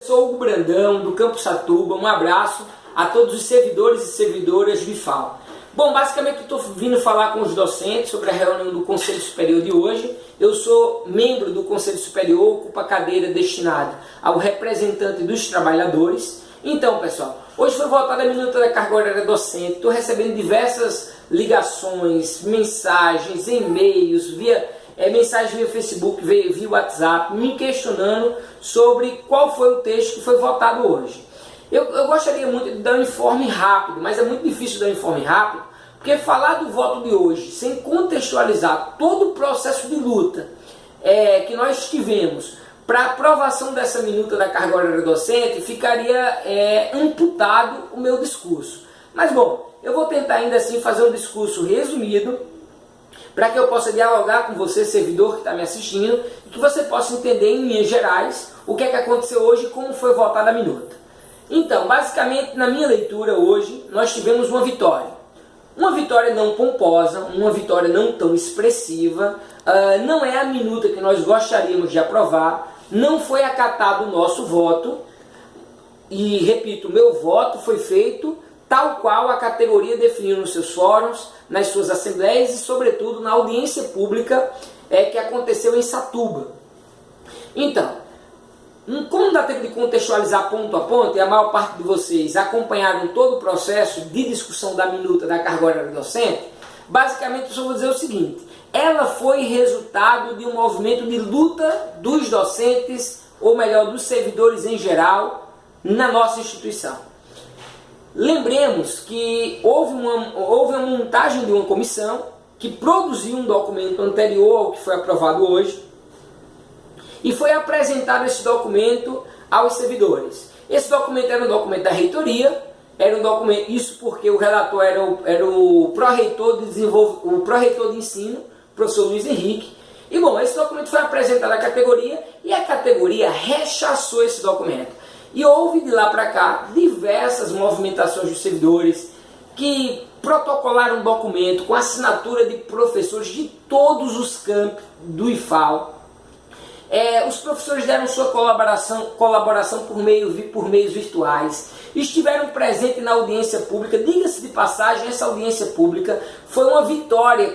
Sou Hugo Brandão, do Campo Satuba. Um abraço a todos os servidores e servidoras do IFAL. Bom, basicamente estou vindo falar com os docentes sobre a reunião do Conselho Superior de hoje. Eu sou membro do Conselho Superior, ocupo a cadeira destinada ao representante dos trabalhadores. Então, pessoal, hoje foi votada a minuta da carga horária docente. Estou recebendo diversas ligações, mensagens, e-mails, mensagens via Facebook, via WhatsApp, me questionando sobre qual foi o texto que foi votado hoje. Eu gostaria muito de dar um informe rápido, mas é muito difícil dar um informe rápido, porque falar do voto de hoje sem contextualizar todo o processo de luta que nós tivemos para a aprovação dessa minuta da carga horária docente, ficaria amputado o meu discurso. Mas bom, eu vou tentar ainda assim fazer um discurso resumido, para que eu possa dialogar com você, servidor que está me assistindo, e que você possa entender em linhas gerais o que aconteceu hoje e como foi votada a minuta. Então, basicamente, na minha leitura hoje, nós tivemos uma vitória. Uma vitória não pomposa, uma vitória não tão expressiva, não é a minuta que nós gostaríamos de aprovar, não foi acatado o nosso voto, e repito, o meu voto foi feito tal qual a categoria definiu nos seus fóruns, nas suas assembleias e, sobretudo, na audiência pública que aconteceu em Satuba. Então, como dá tempo de contextualizar ponto a ponto, e a maior parte de vocês acompanharam todo o processo de discussão da minuta da carga horária docente, basicamente eu só vou dizer o seguinte: ela foi resultado de um movimento de luta dos docentes, ou melhor, dos servidores em geral, na nossa instituição. Lembremos que houve uma montagem de uma comissão que produziu um documento anterior ao que foi aprovado hoje, e foi apresentado esse documento aos servidores. Esse documento era um documento da reitoria, era um documento, isso porque o relator era o pró-reitor de ensino, professor Luiz Henrique. E bom, esse documento foi apresentado à categoria e a categoria rechaçou esse documento. E houve de lá para cá diversas movimentações dos servidores que protocolaram um documento com assinatura de professores de todos os campos do IFAL. Os professores deram sua colaboração por meios virtuais, estiveram presentes na audiência pública. Diga-se de passagem, essa audiência pública foi uma vitória,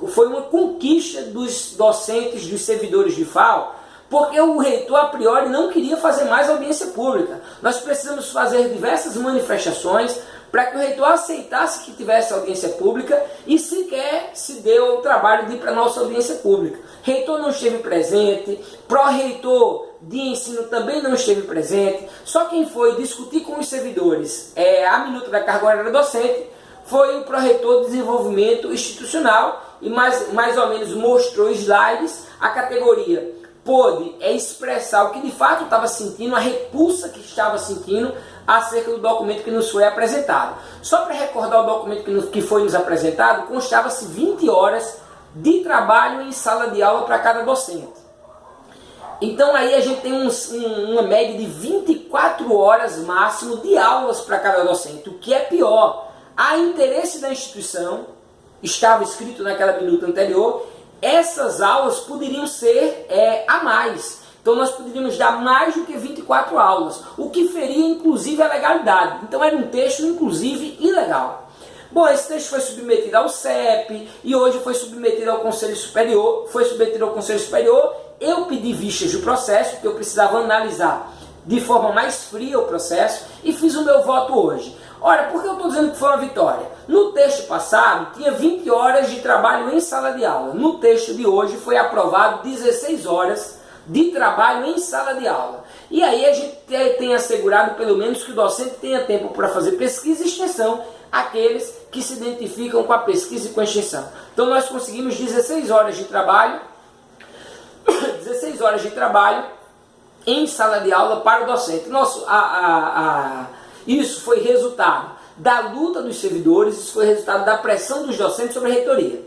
foi uma conquista dos docentes, dos servidores de IFAL, porque o reitor a priori não queria fazer mais audiência pública. Nós precisamos fazer diversas manifestações para que o reitor aceitasse que tivesse audiência pública e sequer se deu o trabalho de ir para a nossa audiência pública. Reitor não esteve presente, pró-reitor de ensino também não esteve presente, só quem foi discutir com os servidores a minuta da carga horária docente foi o pró-reitor de desenvolvimento institucional e mais ou menos mostrou slides. A categoria pôde expressar o que de fato estava sentindo, a repulsa que estava sentindo acerca do documento que nos foi apresentado. Só para recordar o documento que foi nos apresentado, constava-se 20 horas de trabalho em sala de aula para cada docente. Então aí a gente tem uma média de 24 horas máximo de aulas para cada docente. O que é pior, a interesse da instituição, estava escrito naquela minuta anterior, essas aulas poderiam ser a mais. Então nós poderíamos dar mais do que 24 aulas, o que feria inclusive a legalidade. Então era um texto inclusive ilegal. Bom, esse texto foi submetido ao CEP e hoje foi submetido ao Conselho Superior. Eu pedi vistas do processo, porque eu precisava analisar de forma mais fria o processo, e fiz o meu voto hoje. Ora, por que eu estou dizendo que foi uma vitória? No texto passado tinha 20 horas de trabalho em sala de aula. No texto de hoje foi aprovado 16 horas de trabalho em sala de aula. E aí a gente tem assegurado pelo menos que o docente tenha tempo para fazer pesquisa e extensão, aqueles que se identificam com a pesquisa e com a extensão. Então nós conseguimos 16 horas de trabalho, 16 horas de trabalho em sala de aula para o docente. Isso foi resultado da luta dos servidores, isso foi resultado da pressão dos docentes sobre a reitoria.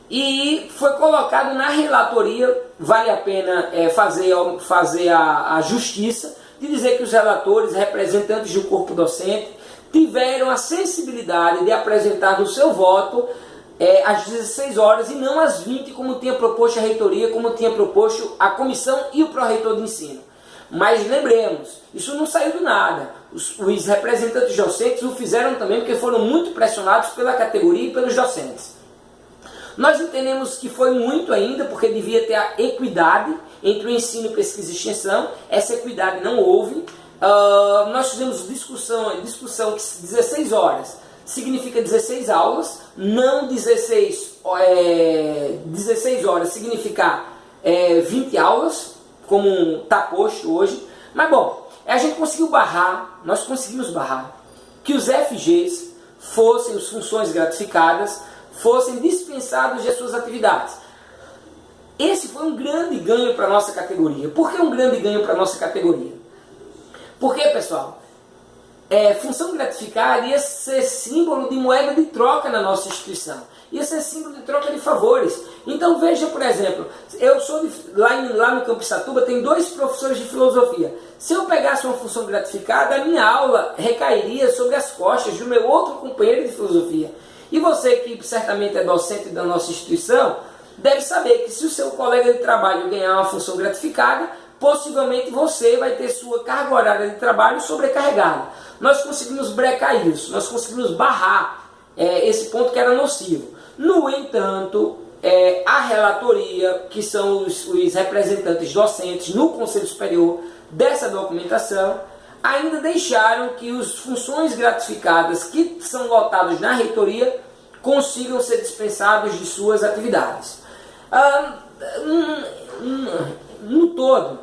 E foi colocado na relatoria, vale a pena fazer a justiça, de dizer que os relatores, representantes do corpo docente, tiveram a sensibilidade de apresentar no seu voto às 16 horas e não às 20, como tinha proposto a reitoria, como tinha proposto a comissão e o pró-reitor de ensino. Mas lembremos, isso não saiu do nada. Os representantes docentes o fizeram também porque foram muito pressionados pela categoria e pelos docentes. Nós entendemos que foi muito ainda, porque devia ter a equidade entre o ensino, pesquisa e extensão. Essa equidade não houve. Nós fizemos discussão que 16 horas significa 16 aulas, não 16 horas significa 20 aulas, como está posto hoje. Mas bom, a gente conseguiu barrar, nós conseguimos barrar, que os FGs fossem, as funções gratificadas, fossem dispensados de suas atividades. Esse foi um grande ganho para a nossa categoria. Por que um grande ganho para a nossa categoria? Porque, pessoal, função gratificada ia ser símbolo de moeda de troca na nossa instituição. Ia ser símbolo de troca de favores. Então veja, por exemplo, eu sou lá no Campus Satuba tem 2 professores de filosofia. Se eu pegasse uma função gratificada, a minha aula recairia sobre as costas do meu outro companheiro de filosofia. E você que certamente é docente da nossa instituição, deve saber que se o seu colega de trabalho ganhar uma função gratificada, possivelmente você vai ter sua carga horária de trabalho sobrecarregada. Nós conseguimos brecar isso, nós conseguimos barrar esse ponto que era nocivo. No entanto, a relatoria, que são os representantes docentes no Conselho Superior dessa documentação, ainda deixaram que as funções gratificadas que são lotadas na reitoria consigam ser dispensados de suas atividades. No todo,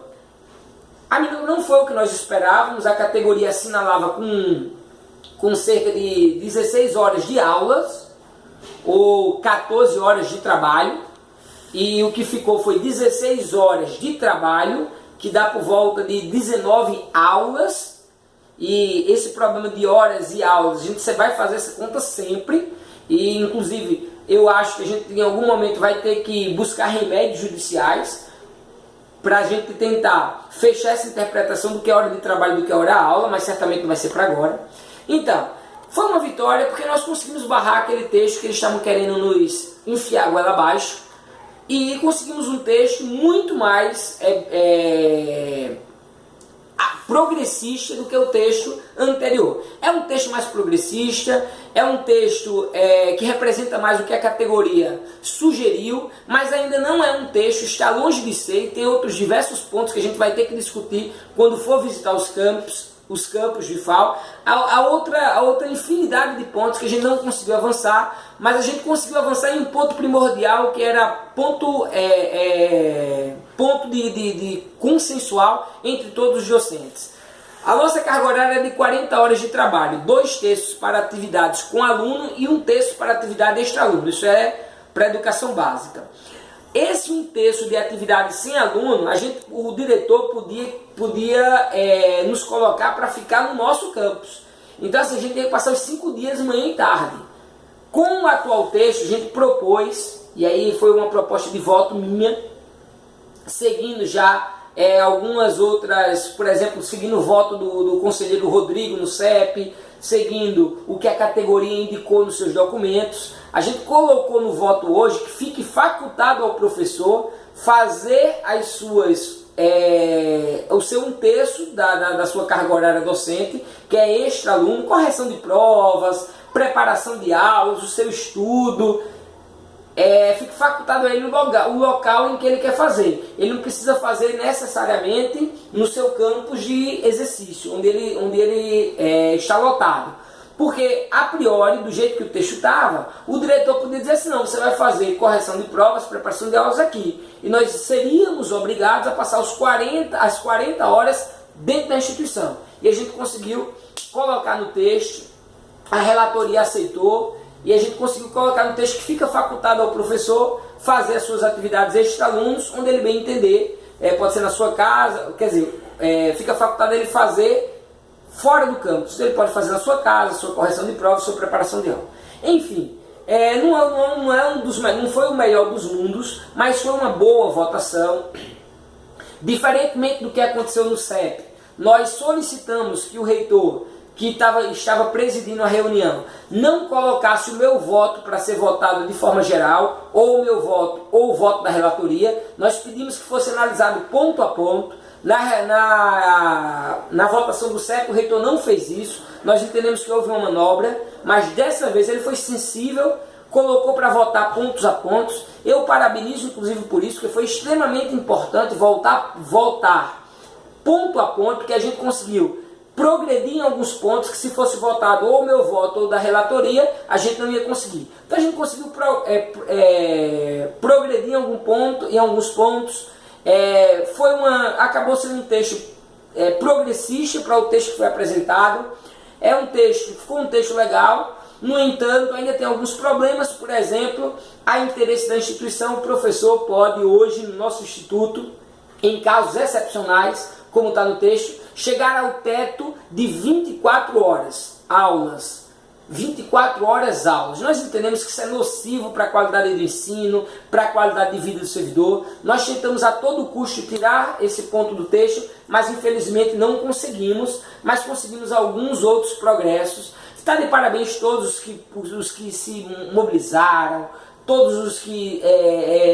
não foi o que nós esperávamos. A categoria assinalava com cerca de 16 horas de aulas ou 14 horas de trabalho, e o que ficou foi 16 horas de trabalho, que dá por volta de 19 aulas. E esse problema de horas e aulas, você vai fazer essa conta sempre, e inclusive eu acho que a gente em algum momento vai ter que buscar remédios judiciais para a gente tentar fechar essa interpretação do que é hora de trabalho e do que é hora aula, mas certamente não vai ser para agora. Então, foi uma vitória porque nós conseguimos barrar aquele texto que eles estavam querendo nos enfiar a goela abaixo, e conseguimos um texto muito mais progressista do que o texto anterior. É um texto mais progressista, é um texto que representa mais o que a categoria sugeriu, mas ainda não é um texto, está longe de ser, e tem outros diversos pontos que a gente vai ter que discutir quando for visitar os campos de FAO. A outra infinidade de pontos que a gente não conseguiu avançar, mas a gente conseguiu avançar em um ponto primordial, que era ponto de consensual entre todos os docentes. A nossa carga horária é de 40 horas de trabalho, 2 terços para atividades com aluno e 1 terço para atividade extra-aluno. Isso é para a educação básica. Esse 1 terço de atividade sem aluno, o diretor podia nos colocar para ficar no nosso campus. Então assim, a gente tem que passar os 5 dias, manhã e tarde. Com o atual texto, a gente propôs, e aí foi uma proposta de voto minha, seguindo já algumas outras, por exemplo, seguindo o voto do conselheiro Rodrigo no CEP, seguindo o que a categoria indicou nos seus documentos. A gente colocou no voto hoje que fique facultado ao professor fazer o seu 1 terço da sua carga horária docente, que é extra-aluno, correção de provas, preparação de aulas, o seu estudo. Fique facultado a ele o local em que ele quer fazer. Ele não precisa fazer necessariamente no seu campus de exercício, onde ele está lotado. Porque, a priori, do jeito que o texto estava, o diretor podia dizer assim: não, você vai fazer correção de provas, preparação de aulas aqui. E nós seríamos obrigados a passar as 40 horas dentro da instituição. E a gente conseguiu colocar no texto, a relatoria aceitou, e a gente conseguiu colocar no texto que fica facultado ao professor fazer as suas atividades extra-alunos, onde ele bem entender, pode ser na sua casa, quer dizer, fica facultado a ele fazer fora do campus. Ele pode fazer na sua casa, sua correção de provas, sua preparação de aula. Enfim, não foi o melhor dos mundos, mas foi uma boa votação. Diferentemente do que aconteceu no CEP, nós solicitamos que o reitor, que estava presidindo a reunião, não colocasse o meu voto para ser votado de forma geral, ou o meu voto, ou o voto da relatoria. Nós pedimos que fosse analisado ponto a ponto, Na votação do CEP, o reitor não fez isso. Nós entendemos que houve uma manobra, mas dessa vez ele foi sensível, colocou para votar pontos a pontos. Eu parabenizo, inclusive, por isso, porque foi extremamente importante votar ponto a ponto, porque a gente conseguiu progredir em alguns pontos que, se fosse votado ou o meu voto ou da relatoria, a gente não ia conseguir. Então a gente conseguiu progredir em alguns pontos. Acabou sendo um texto progressista para o texto que foi apresentado. Ficou um texto legal. No entanto, ainda tem alguns problemas. Por exemplo, a interesse da instituição, o professor pode hoje, no nosso instituto, em casos excepcionais, como está no texto, chegar ao teto de 24 horas aulas. 24 horas aulas. Nós entendemos que isso é nocivo para a qualidade do ensino, para a qualidade de vida do servidor. Nós tentamos a todo custo tirar esse ponto do texto, mas infelizmente não conseguimos, mas conseguimos alguns outros progressos. Está de parabéns todos os que se mobilizaram, todos os que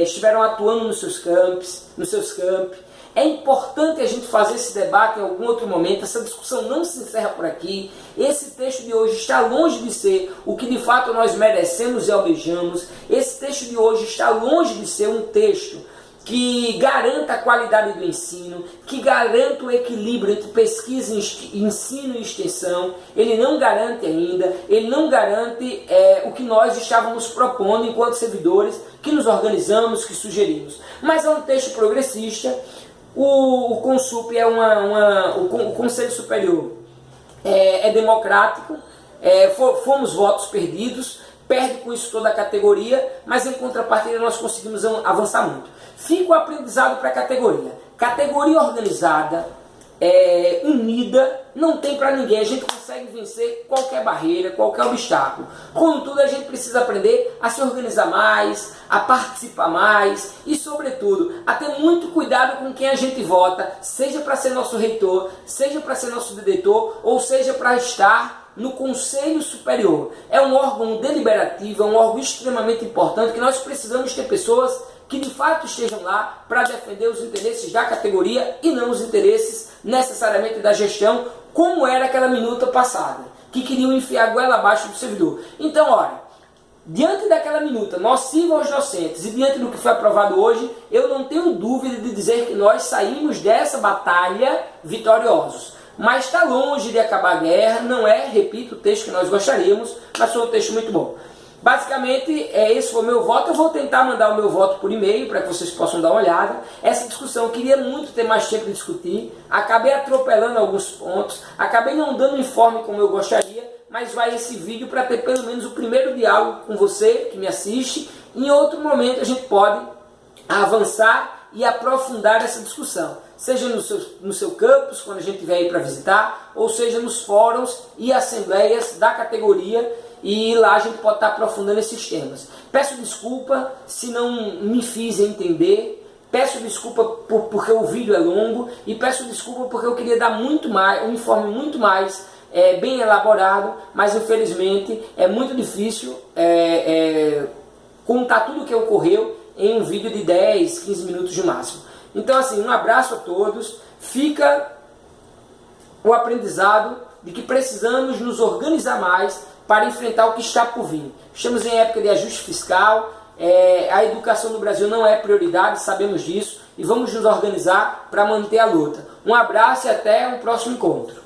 estiveram atuando nos seus campi. É importante a gente fazer esse debate em algum outro momento. Essa discussão não se encerra por aqui. Esse texto de hoje está longe de ser o que de fato nós merecemos e almejamos. Esse texto de hoje está longe de ser um texto que garanta a qualidade do ensino, que garanta o equilíbrio entre pesquisa, ensino e extensão. Ele não garante ainda, ele não garante o que nós estávamos propondo enquanto servidores, que nos organizamos, que sugerimos. Mas é um texto progressista. O CONSUP o Conselho Superior é democrático, fomos votos perdidos, perde com isso toda a categoria, mas em contrapartida nós conseguimos avançar muito. Fica o aprendizado para a categoria. Categoria organizada, unida, não tem para ninguém. A gente consegue vencer qualquer barreira, qualquer obstáculo. Contudo, a gente precisa aprender a se organizar mais, a participar mais e, sobretudo, a ter muito cuidado com quem a gente vota, seja para ser nosso reitor, seja para ser nosso diretor, ou seja para estar no Conselho Superior. É um órgão deliberativo, é um órgão extremamente importante, que nós precisamos ter pessoas que de fato estejam lá para defender os interesses da categoria e não os interesses necessariamente da gestão, como era aquela minuta passada, que queriam enfiar a goela abaixo do servidor. Então, olha, diante daquela minuta nociva aos docentes e diante do que foi aprovado hoje, eu não tenho dúvida de dizer que nós saímos dessa batalha vitoriosos. Mas está longe de acabar a guerra, não é, repito, o texto que nós gostaríamos, mas foi um texto muito bom. Basicamente, esse foi o meu voto. Eu vou tentar mandar o meu voto por e-mail para que vocês possam dar uma olhada. Essa discussão eu queria muito ter mais tempo de discutir. Acabei atropelando alguns pontos. Acabei não dando informe como eu gostaria. Mas vai esse vídeo para ter pelo menos o primeiro diálogo com você que me assiste. Em outro momento a gente pode avançar e aprofundar essa discussão. Seja no seu campus, quando a gente vier aí para visitar, ou seja nos fóruns e assembleias da categoria. E lá a gente pode estar aprofundando esses temas. Peço desculpa se não me fiz entender. Peço desculpa porque o vídeo é longo. E peço desculpa porque eu queria dar muito mais, um informe muito mais bem elaborado. Mas infelizmente é muito difícil contar tudo o que ocorreu em um vídeo de 10, 15 minutos de máximo. Então assim, um abraço a todos. Fica o aprendizado de que precisamos nos organizar mais para enfrentar o que está por vir. Estamos em época de ajuste fiscal, a educação no Brasil não é prioridade, sabemos disso, e vamos nos organizar para manter a luta. Um abraço e até um próximo encontro.